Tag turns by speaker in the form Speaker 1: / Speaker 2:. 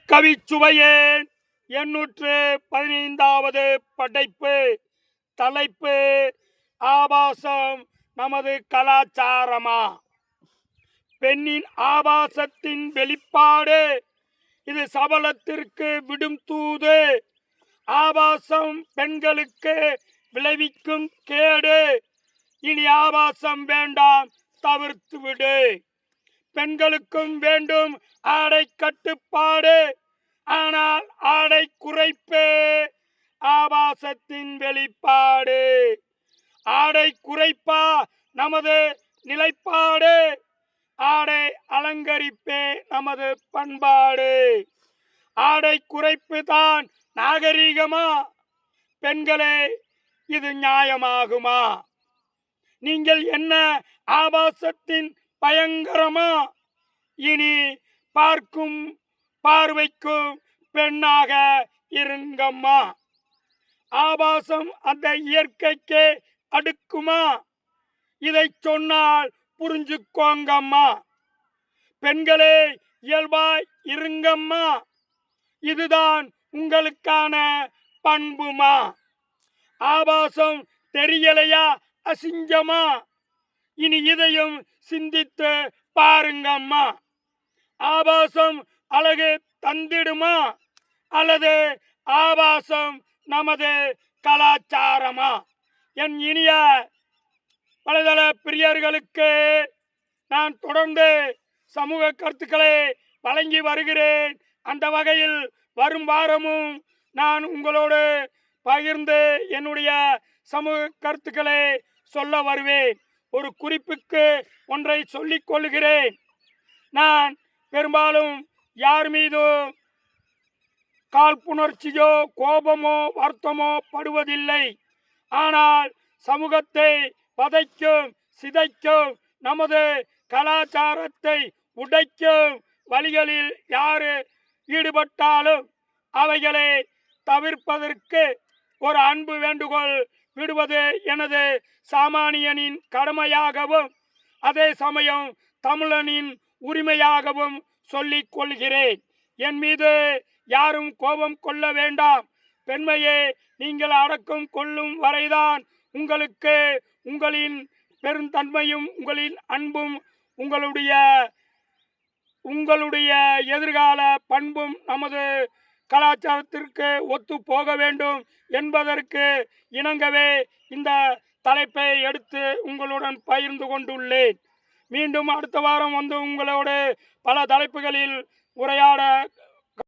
Speaker 1: கவிச்சுவையேன் 815வது படைப்பு. தலைப்பு ஆபாசம் நமது கலாச்சாரமா? பெண்ணின் ஆபாசத்தின் வெளிப்பாடு, இது சபலத்திற்கு விடும் தூது. ஆபாசம் பெண்களுக்கு விளைவிக்கும் கேடு. இனி ஆபாசம் வேண்டாம், தவிர்த்து விடு. பெண்களுக்கும் வேண்டும் ஆடை கட்டுப்பாடு. ஆனால் ஆடை குறைப்பு ஆபாசத்தின் வெளிப்பாடு. ஆடை குறைப்பா நமது நிலைப்பாடு. ஆடை அலங்கரிப்பே நமது பண்பாடு. ஆடை குறைப்பு தான் நாகரீகமா? பெண்களே, இது நியாயமாகுமா? நீங்கள் என்ன ஆபாசத்தின் பயங்கரமா? இனி பார்க்கும் பார்வைக்கும் பெண்ணாக இருங்கம்மா. ஆபாசம் அந்த இயற்கைக்கே அடுக்குமா? இதை சொன்னால் புரிஞ்சுக்கோங்கம்மா. பெண்களே, இயல்பாய் இருங்கம்மா. இதுதான் உங்களுக்கான பண்புமா? ஆபாசம் தெரியலையா அசிங்கமா? இனி இதையும் சிந்தித்து பாருங்கம்மா. ஆபாசம் அழகு தந்திடுமா? அல்லது ஆபாசம் நமது கலாச்சாரமா? என் இனிய வலைதள பிரியர்களுக்கு நான் தொடர்ந்து சமூக கருத்துக்களை வழங்கி வருகிறேன். அந்த வகையில் வரும் வாரமும் நான் உங்களோடு பகிர்ந்து என்னுடைய சமூக கருத்துக்களை சொல்ல வருவேன். ஒரு குறிப்புக்கு ஒன்றை சொல்லிக் கொள்கிறேன். நான் பெரும்பாலும் யார் மீது காழ்ப்புணர்ச்சியோ கோபமோ வருத்தமோ படுவதில்லை. ஆனால் சமூகத்தை வதைக்கும், சிதைக்கும், நமது கலாச்சாரத்தை உடைக்கும் வழிகளில் யாரு ஈடுபட்டாலும் அவைகளை தவிர்ப்பதற்கு ஒரு அன்பு வேண்டுகோள் விடுவது எனது சாமானியனின் கடமையாகவும் அதே சமயம் தமிழனின் உரிமையாகவும் சொல்லிக் கொள்கிறேன். என் மீது யாரும் கோபம் கொள்ள வேண்டாம். பெண்மையே, நீங்கள் அடக்கம் கொள்ளும் வரைதான் உங்களுக்கு உங்களின் பெருந்தன்மையும் உங்களின் அன்பும் உங்களுடைய எதிர்கால பண்பும் நமது கலாச்சாரத்திற்கு ஒத்து போக வேண்டும் என்பதற்கு இணங்கவே இந்த தலைப்பை எடுத்து உங்களுடன் பகிர்ந்து கொண்டுள்ளேன். மீண்டும் அடுத்த வாரம் வந்து உங்களோடு பல தலைப்புகளில் உரையாட